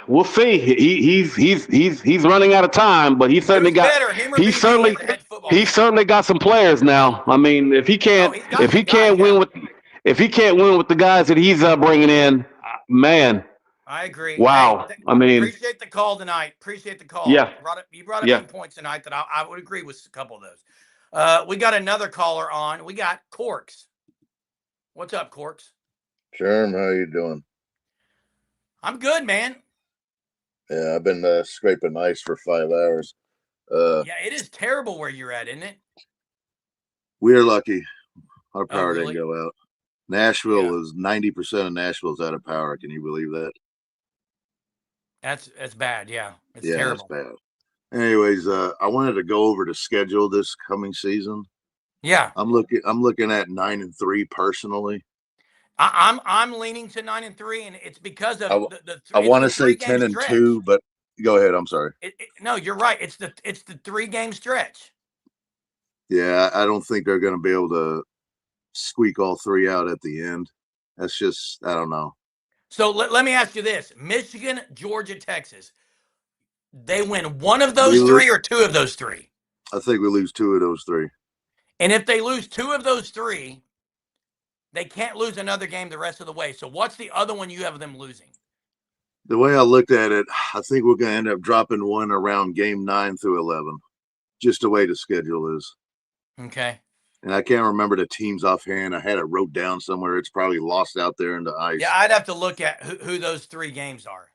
S3: we'll see. He's running out of time, but
S1: Who's better, him or
S3: he
S1: BB
S3: certainly
S1: as a head football
S3: he
S1: coach?
S3: certainly got some players now. I mean,
S1: Oh, he's got some guys. Yeah,
S3: if he can't win with the guys that he's bringing in, man,
S1: I agree. Hey,
S3: wow. I mean,
S1: appreciate the call tonight. Appreciate the call.
S3: yeah,
S1: You brought up
S3: yeah.
S1: some points tonight that I would agree with a couple of those. We got another caller on. We got Corks. What's up, Corks?
S4: Sherm, how you doing?
S1: I'm good, man.
S4: Yeah, I've been scraping ice for 5 hours.
S1: Yeah, it is terrible where you're at, isn't it?
S4: We're lucky. Our
S1: Oh,
S4: power
S1: really?
S4: didn't go out. Nashville
S1: Yeah.
S4: is 90% of Nashville's out of power. Can you believe that?
S1: That's bad. Yeah, it's
S4: Yeah,
S1: terrible.
S4: it's bad. Anyways, I wanted to go over the schedule this coming season.
S1: Yeah,
S4: I'm looking at 9-3 personally.
S1: I'm leaning to 9-3, and it's because of
S4: I want to
S1: the
S4: say
S1: 3 game
S4: 10-2,
S1: stretch.
S4: but go ahead. I'm sorry.
S1: No, you're right. It's the 3 game stretch.
S4: Yeah, I don't think they're going to be able to squeak all 3 out at the end. That's just, I don't know.
S1: So let me ask you this: Michigan, Georgia, Texas. They win one of those 3 or 2 of those 3.
S4: I think we lose 2 of those 3.
S1: And if they lose 2 of those 3, they can't lose another game the rest of the way. So what's the other one you have them losing?
S4: The way I looked at it, I think we're going to end up dropping one around game 9 through 11, just the way the schedule is.
S1: Okay.
S4: And I can't remember the teams offhand. I had it wrote down somewhere. It's probably lost out there in the ice.
S1: Yeah, I'd have to look at who those 3 games are.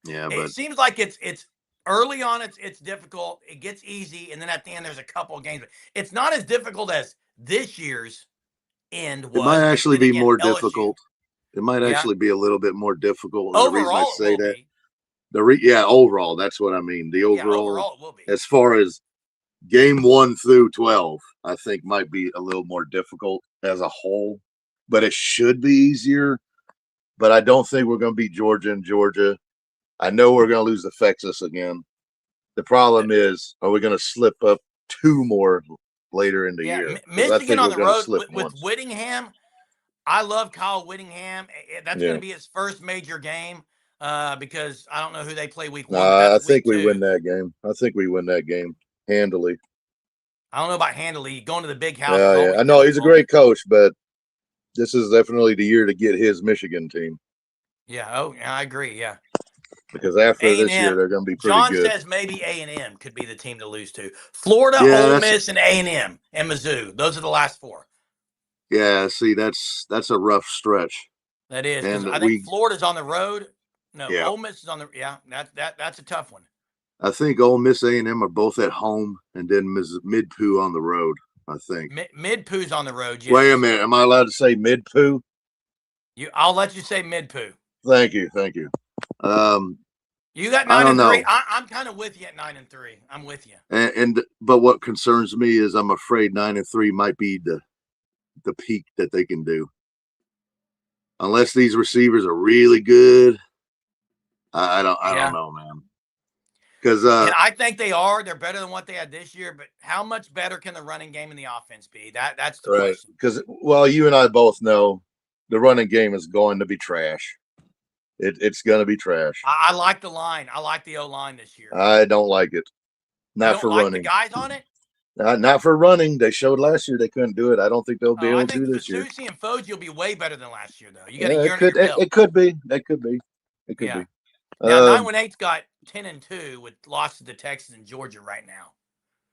S4: Yeah, but
S1: it seems like it's early on. It's difficult. It gets easy, and then at the end there's a couple of games. But it's not as difficult as this year's end was.
S4: It might actually be more
S1: LSU.
S4: difficult. It might actually be a little bit more difficult.
S1: Overall,
S4: the reason I say that,
S1: be.
S4: Overall, that's what I mean. The overall
S1: it will be.
S4: as far as game 1 through 12, I think might be a little more difficult as a whole, but it should be easier. But I don't think we're going to beat Georgia and Georgia. I know we're going to lose to Texas again. The problem is, are we going to slip up 2 more later in the year?
S1: Michigan on the road with Whittingham. I love Kyle Whittingham. That's going to be his first major game because I don't know who they play week 1.
S4: I think we win that game. I think we win that game handily.
S1: I don't know about handily. Going to the big house.
S4: Yeah. I know he's a great coach, but this is definitely the year to get his Michigan team.
S1: Yeah. Oh, I agree. Yeah.
S4: Because after this year, they're going to be pretty good.
S1: John says maybe A&M could be the team to lose to. Florida, Ole Miss, and A&M and Mizzou. Those are the last 4.
S4: Yeah. See, that's a rough stretch.
S1: That is. And I think Florida's on the road. No,
S4: yeah.
S1: Ole Miss is on the. Yeah, that's a tough one.
S4: I think Ole Miss, A&M are both at home, and then Mid-Pooh on the road. I think
S1: Mid-Pooh's on the road. Yes.
S4: Wait a minute, am I allowed to say Mid-Pooh?
S1: I'll let you say Mid-Pooh.
S4: Thank you.
S1: You got 9-3. I'm kind of with you at 9-3. I'm with you.
S4: But what concerns me is I'm afraid 9-3 might be the peak that they can do, unless these receivers are really good. I don't
S1: Yeah.
S4: know, man. Because
S1: And I think they are. They're better than what they had this year. But how much better can the running game and the offense be? That's the
S4: right,
S1: question.
S4: because well, you and I both know the running game is going to be trash. It's going to be trash.
S1: I like the line. I like the O line this year.
S4: I don't like it.
S1: You
S4: Not
S1: don't
S4: for
S1: like the
S4: running.
S1: guys on it?
S4: Not for running. They showed last year they couldn't do it. I don't think they'll be
S1: Oh, I
S4: able to
S1: think
S4: this year.
S1: Fasusi and Foji will be way better than last year, though. You got a
S4: Yeah,
S1: year
S4: it
S1: under
S4: could.
S1: your belt.
S4: It could be. It could be. It could
S1: Yeah.
S4: be.
S1: Now 918's got 10-2 with losses to Texas and Georgia right now.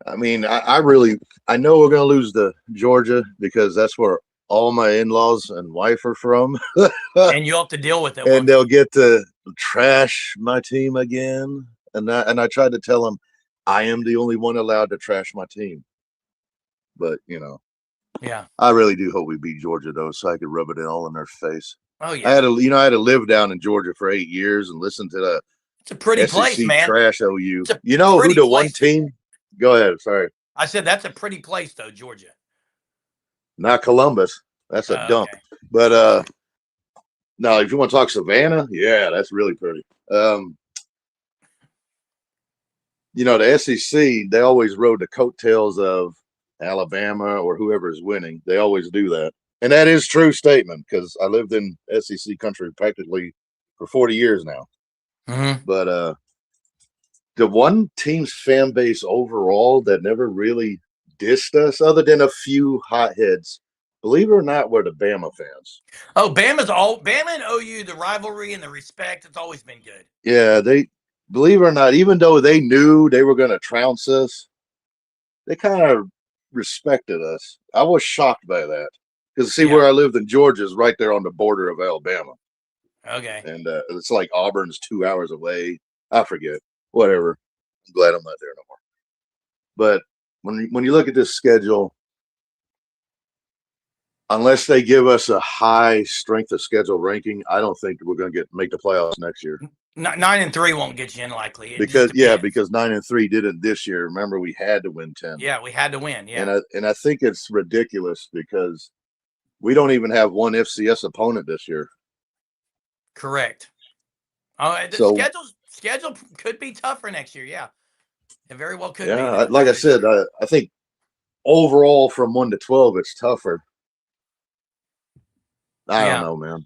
S4: I mean, I really, I know we're going to lose to Georgia because that's where all my in-laws and wife are from,
S1: And you'll have to deal with it.
S4: and they'll get to trash my team again. And I tried to tell them I am the only one allowed to trash my team. But
S1: Yeah.
S4: I really do hope we beat Georgia though, so I could rub it all in their face.
S1: Oh,
S4: I
S1: yeah.
S4: had to live down in Georgia for 8 years and listen to the
S1: It's a pretty
S4: SEC
S1: place, man.
S4: trash OU.
S1: It's a
S4: You know who
S1: pretty
S4: the one
S1: place.
S4: team? Go ahead. Sorry,
S1: I said that's a pretty place, though, Georgia.
S4: not Columbus. That's a dump.
S1: Okay.
S4: But no, if you want to talk Savannah, yeah, that's really pretty. The SEC, they always rode the coattails of Alabama or whoever is winning. They always do that. And that is true statement because I lived in SEC country practically for 40 years now.
S1: Mm-hmm.
S4: But the one team's fan base overall that never really dissed us, other than a few hotheads, believe it or not, were the Bama fans.
S1: Oh, Bama and OU, the rivalry and the respect, it's always been good.
S4: Yeah, they believe it or not, even though they knew they were going to trounce us, they kind of respected us. I was shocked by that because see, where I lived in Georgia is right there on the border of Alabama.
S1: Okay.
S4: And it's like Auburn's 2 hours away. I forget. Whatever. I'm glad I'm not there no more. But when you look at this schedule, unless they give us a high strength of schedule ranking, I don't think we're going to make the playoffs next year.
S1: 9-3 won't get you in likely.
S4: Because 9-3 didn't this year. Remember, we had to win 10.
S1: Yeah, we had to win. Yeah.
S4: And I think it's ridiculous because we don't even have one FCS opponent this year.
S1: Correct. Oh, the schedule could be tougher next year. Yeah, it very well could be.
S4: Yeah, like I said, I think overall from 1 to 12, it's tougher. I don't know, man.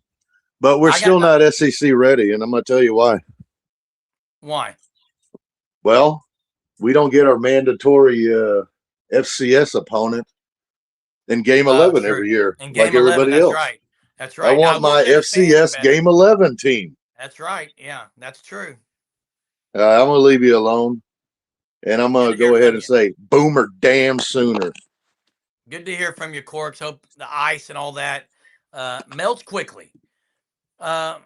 S4: But we're still not SEC ready, and I'm going to tell you why.
S1: Why?
S4: Well, we don't get our mandatory FCS opponent in Game 11 every year, like everybody else.
S1: Right. That's right.
S4: I want my FCS Game 11 team.
S1: That's right. Yeah, that's true.
S4: I'm going to leave you alone, and I'm going to go ahead and say, Boomer damn Sooner.
S1: Good to hear from you, Corks. Hope the ice and all that melts quickly. One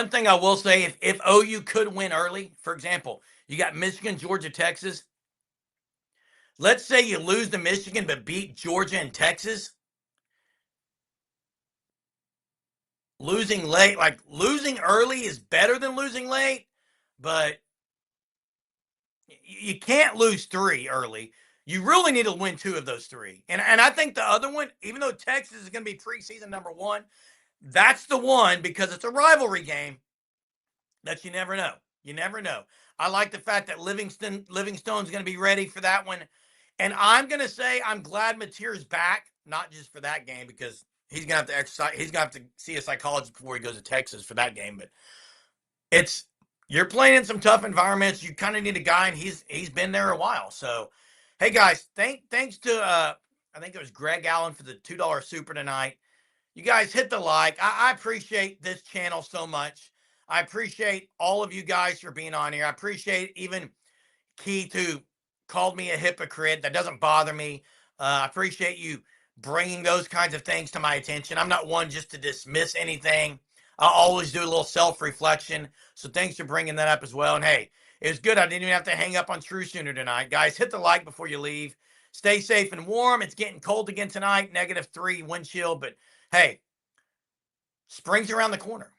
S1: thing I will say, if OU could win early, for example, you got Michigan, Georgia, Texas. Let's say you lose to Michigan but beat Georgia and Texas. Losing late, like losing early is better than losing late, but you can't lose 3 early. You really need to win 2 of those 3. And I think the other one, even though Texas is going to be preseason number 1, that's the one because it's a rivalry game that you never know. You never know. I like the fact that Livingstone's going to be ready for that one. And I'm going to say I'm glad Mateer's back, not just for that game because he's going to have to exercise. He's going to have to see a psychologist before he goes to Texas for that game. But you're playing in some tough environments. You kind of need a guy, and he's been there a while. So, hey guys, thanks to I think it was Greg Allen for the $2 super tonight. You guys hit the like. I appreciate this channel so much. I appreciate all of you guys for being on here. I appreciate even Keith who called me a hypocrite. That doesn't bother me. I appreciate you bringing those kinds of things to my attention. I'm not one just to dismiss anything. I'll always do a little self-reflection. So thanks for bringing that up as well. And hey, it was good. I didn't even have to hang up on True Sooner tonight. Guys, hit the like before you leave. Stay safe and warm. It's getting cold again tonight. -3 wind chill. But hey, spring's around the corner.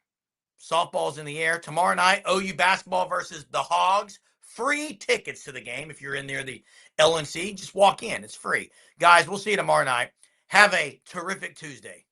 S1: Softball's in the air. Tomorrow night, OU basketball versus the Hogs. Free tickets to the game if you're in near the LNC. Just walk in. It's free. Guys, we'll see you tomorrow night. Have a terrific Tuesday.